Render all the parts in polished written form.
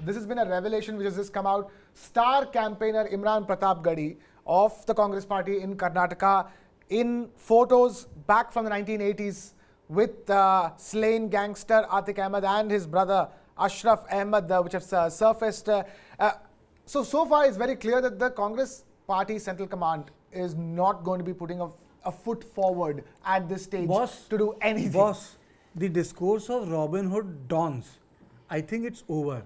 this has been a revelation which has just come out. Star campaigner Imran Pratapgarhi of the Congress party in Karnataka, in photos back from the 1980s with slain gangster Atiq Ahmed and his brother Ashraf Ahmed, which have surfaced. So far it's very clear that the Congress party central command is not going to be putting a foot forward at this stage to do anything. Boss, the discourse of Robin Hood dons, I think it's over.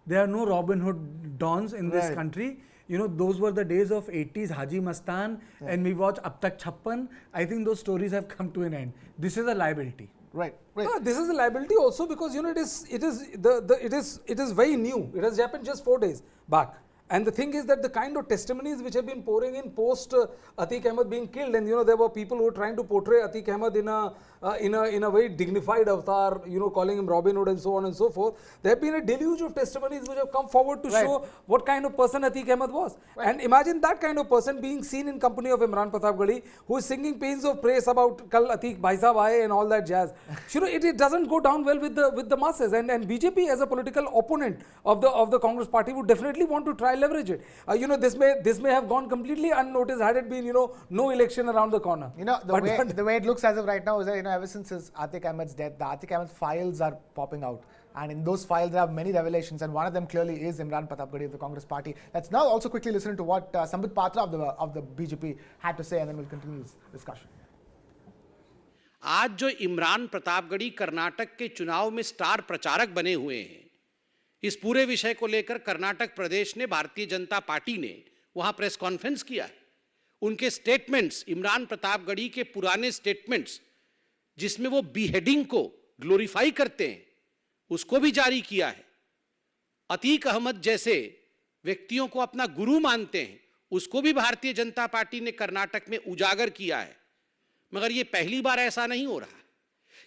There are no Robin Hood dons in this country. You know, those were the days of 80s, Haji Mastan, and we watch Ab Tak Chhappan. I think those stories have come to an end. This is a liability. Right. No, this is a liability also because, you know, it is very new. It has happened just 4 days back. And the thing is that the kind of testimonies which have been pouring in post Atiq Ahmed being killed, and you know there were people who were trying to portray Atiq Ahmed in a very dignified avatar, you know, calling him Robin Hood and so on and so forth. There have been a deluge of testimonies which have come forward to show what kind of person Atiq Ahmed was. And imagine that kind of person being seen in company of Imran Pratapgarhi, who is singing paeans of praise about Kal Atiq Bhai Sahab aaye and all that jazz. You know, it doesn't go down well with the masses. And BJP as a political opponent of the Congress party would definitely want to try leverage it. You know, this may have gone completely unnoticed had it been, you know, no election around the corner. You know, the way it looks as of right now is that, you know, ever since Atiq Ahmed's death, the Atiq Ahmed files are popping out. And in those files, there are many revelations. And one of them clearly is Imran Pratapgarhi of the Congress party. Let's now also quickly listen to what Sambit Patra of the BJP had to say, and then we'll continue this discussion. आज जो इमरान प्रतापगढ़ी कर्नाटक के चुनाव में star प्रचारक बने हुए हैं, इस पूरे विषय को लेकर कर्नाटक प्रदेश ने, भारतीय जनता पार्टी ने वहां प्रेस कॉन्फ्रेंस किया। उनके स्टेटमेंट्स, इमरान प्रतापगढ़ी के पुराने स्टेटमेंट्स जिसमें वो बीहेडिंग को ग्लोरीफाई करते हैं, उसको भी जारी किया है। अतीक अहमद जैसे व्यक्तियों को अपना गुरु मानते हैं, उसको भी भारतीय जनता पार्टी ने कर्नाटक में उजागर किया है। मगर ये पहली बार ऐसा नहीं हो रहा।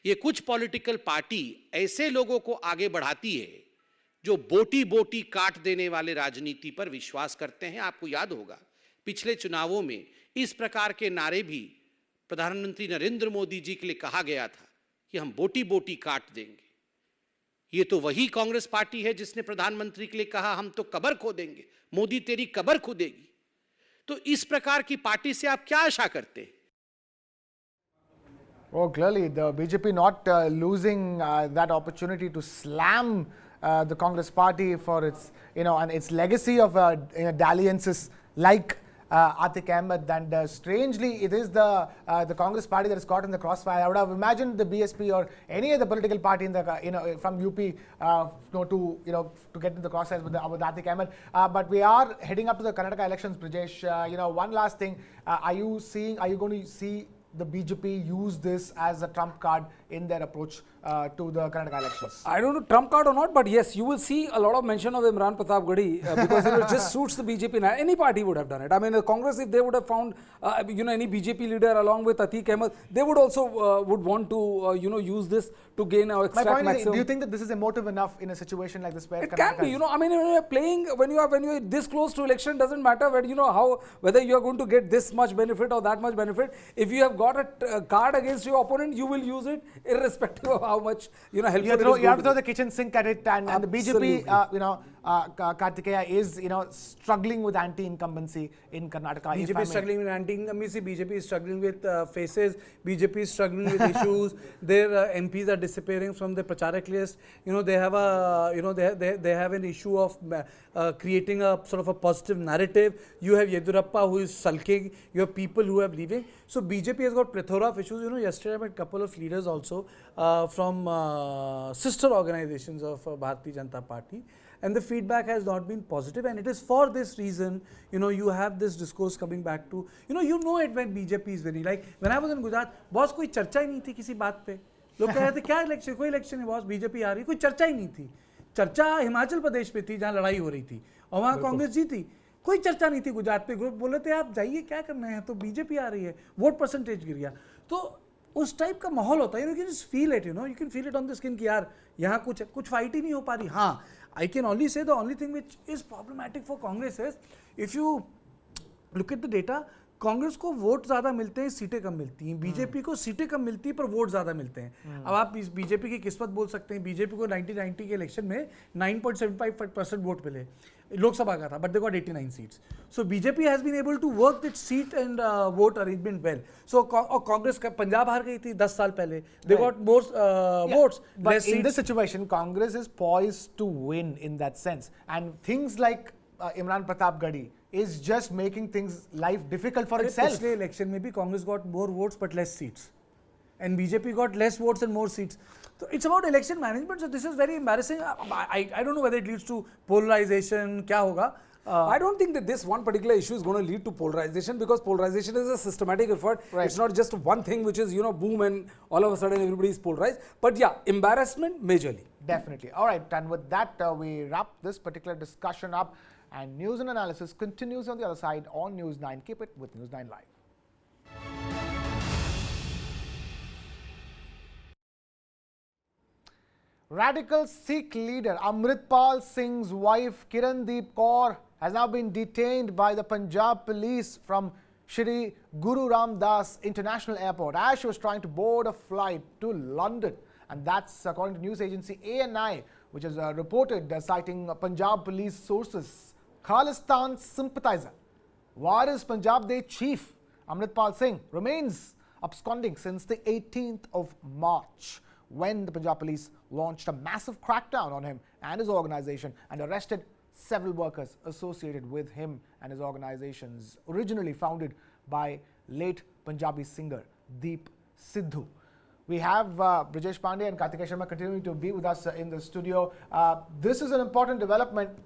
ये कुछ पॉलिटिकल पार्टी ऐसे लोगों को आगे बढ़ाती है जो बोटी बोटी काट देने वाले राजनीति पर विश्वास करते हैं। आपको याद होगा पिछले चुनावों में इस प्रकार के नारे भी प्रधानमंत्री नरेंद्र मोदी जी के लिए कहा गया था कि हम बोटी बोटी काट देंगे। ये तो वही कांग्रेस पार्टी है जिसने प्रधानमंत्री के लिए कहा हम तो कब्र खोदेंगे, मोदी तेरी कब्र खोदेगी। तो इस प्रकार की पार्टी से आप क्या आशा करते हैं? Oh, clearly the BJP not losing that opportunity to slam the Congress party for its, you know, and its legacy of dalliances like Atiq Ahmed. And strangely, it is the Congress party that is caught in the crossfire. I would have imagined the BSP or any other political party in the, you know, from UP, to get into the crossfires with Atiq Ahmed. But we are heading up to the Karnataka elections, Brijesh. You know, one last thing: are you going to see the BJP use this as a trump card in their approach to the Karnataka elections? I don't know trump card or not, but yes, you will see a lot of mention of Imran Pratapgarhi because it just suits the BJP. Now, any party would have done it. I mean, the Congress, if they would have found, any BJP leader along with Atiq Ahmed, they would also would want to, use this to gain or extract maximum. My point is, do you think that this is emotive enough in a situation like this? Where it can be, I mean, when you're playing, when you're this close to election, doesn't matter whether you're going to get this much benefit or that much benefit. If you have got a card against your opponent, you will use it irrespective of how much, helpful you have to throw the kitchen sink at it, and the BJP, Kartikeya is, struggling with anti-incumbency in Karnataka. BJP is struggling with anti-incumbency, BJP is struggling with faces, BJP is struggling with issues, their MPs are disappearing from the Pracharak list, they have they have an issue of creating a sort of a positive narrative. You have Yedurappa who is sulking, you have people who are leaving. So BJP has got plethora of issues. Yesterday I met a couple of leaders also from sister organizations of Bharatiya Janata Party, and the feedback has not been positive, and it is for this reason, you have this discourse coming back to, you know it when BJP is winning. Like when I was in Gujarat, boss कोई चर्चा ही नहीं थी किसी बात पे, लोग कह रहे थे क्या इलेक्शन, कोई इलेक्शन है बॉस, बीजेपी आ रही, कोई चर्चा ही नहीं थी। चर्चा हिमाचल प्रदेश पे थी जहाँ लड़ाई हो रही थी और वहाँ कांग्रेस जीती, कोई चर्चा नहीं थी गुजरात पे। ग्रुप बोले थे आप जाइए क्या करना है, तो बीजेपी आ रही है, वोट परसेंटेज गिर गया। तो उस टाइप का माहौल होता है, you can just feel it, you can feel it on the skin कि यार यहाँ कुछ फाइट ही नहीं हो पा रही। हाँ, I can only say the only thing which is problematic for Congress is, if you look at the data, Congress को वोट ज्यादा मिलते हैं, सीटें कम मिलती हैं। बीजेपी को सीटें कम मिलती है पर वोट ज्यादा मिलते हैं। अब आप इस बीजेपी की किस्मत बोल सकते हैं। बीजेपी को 1990 के इलेक्शन में 9.75% वोट मिले लोकसभा का था, but they got 89 seats. So BJP has been able to work its seat and vote arrangement well. So Congress का पंजाब हार गई थी 10 साल पहले, they got more votes. But in this situation, Congress is poised to win in that sense, and things like Imran Pratapgarhi is just making things life difficult for itself. पिछले election में भी Congress got more votes but less seats, and BJP got less votes and more seats. So it's about election management. So this is very embarrassing. I don't know whether it leads to polarization. क्या होगा? I don't think that this one particular issue is going to lead to polarization, because polarization is a systematic effort. Right. It's not just one thing which is, boom and all of a sudden everybody is polarized. But yeah, embarrassment majorly. Definitely. All right, and with that, we wrap this particular discussion up. And news and analysis continues on the other side on News 9. Keep it with News 9 Live. Radical Sikh leader Amritpal Singh's wife Kirandeep Kaur has now been detained by the Punjab police from Shri Guru Ram Das International Airport as she was trying to board a flight to London. And that's according to news agency ANI, which has reported citing Punjab police sources. Khalistan sympathizer, Waris Punjab Day chief Amritpal Singh remains absconding since the 18th of March, when the Punjab police launched a massive crackdown on him and his organization and arrested several workers associated with him and his organizations, originally founded by late Punjabi singer Deep Sidhu. We have Brijesh Pandey and Kartikeya continuing to be with us in the studio. This is an important development.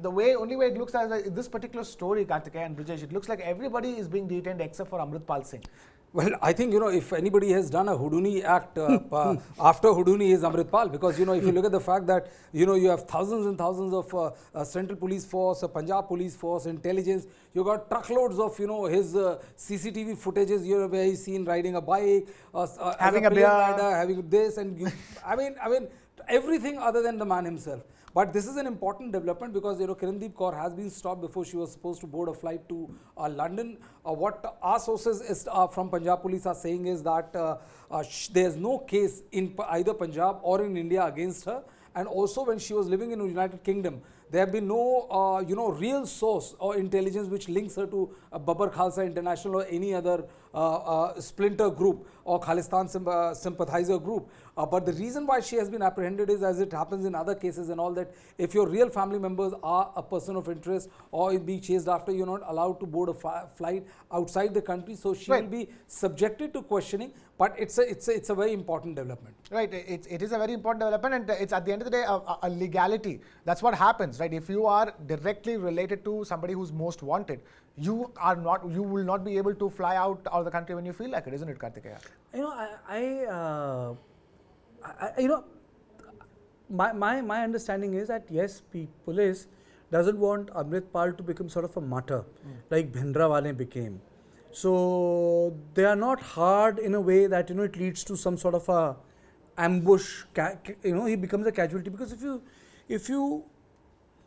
Only way it looks like this particular story, Kartikeya and Brijesh, it looks like everybody is being detained except for Amritpal Singh. Well, I think, if anybody has done a Houdini act after Houdini is Amritpal, because, if you look at the fact that, you have thousands and thousands of Central Police Force, Punjab Police Force, intelligence, you got truckloads of, his CCTV footages, where he's seen riding a bike, having a beer, rider, having this, and I mean, everything other than the man himself. But this is an important development because, Kirandeep Kaur has been stopped before she was supposed to board a flight to London. What our sources from Punjab Police are saying is that there is no case in either Punjab or in India against her. And also when she was living in the United Kingdom, there have been no, real source or intelligence which links her to Babar Khalsa International or any other splinter group or Khalistan sympathizer group. But the reason why she has been apprehended is, as it happens in other cases and all, that if your real family members are a person of interest or being chased after, you're not allowed to board a flight outside the country. So she will be subjected to questioning. But it's a very important development. Right, it is a very important development, and it's at the end of the day a legality. That's what happens, right? If you are directly related to somebody who's most wanted, you will not be able to fly out of the country when you feel like it, isn't it, Kartikeya? My understanding is that yes, police doesn't want Amritpal to become sort of a martyr, like Bhindrawale became. So they are not hard in a way that it leads to some sort of a ambush. He becomes a casualty, because if you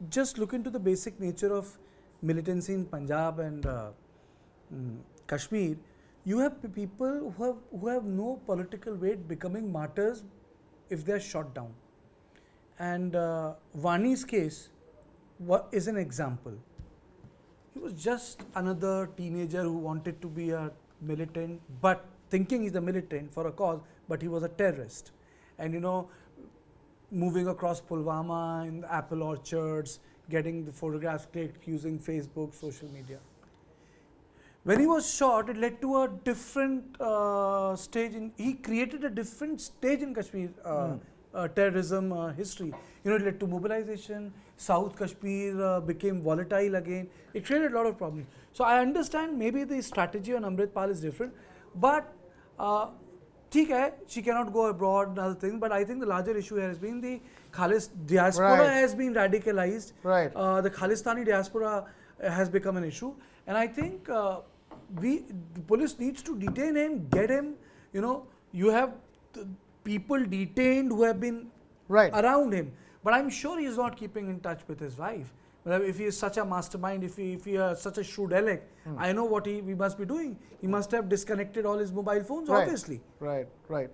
just look into the basic nature of militancy in Punjab and Kashmir, you have people who have no political weight becoming martyrs if they are shot down. And Vani's case is an example. He was just another teenager who wanted to be a militant, but thinking he's a militant for a cause, but he was a terrorist. And moving across Pulwama in apple orchards, getting the photographs clicked using Facebook, social media. When he was shot, it led to a different stage. He created a different stage in Kashmir terrorism history. It led to mobilization. South Kashmir became volatile again. It created a lot of problems. So I understand maybe the strategy on Amritpal is different, but she cannot go abroad and other things. But I think the larger issue here has been the Khalis diaspora has been radicalized. Right. The Khalistani diaspora has become an issue, and I think the police needs to detain him, get him. You have people detained who have been around him. But I'm sure he is not keeping in touch with his wife. Well, if he is such a mastermind, if he is such a shrewd-elect, I know what he must be doing. He must have disconnected all his mobile phones, obviously. Right, right.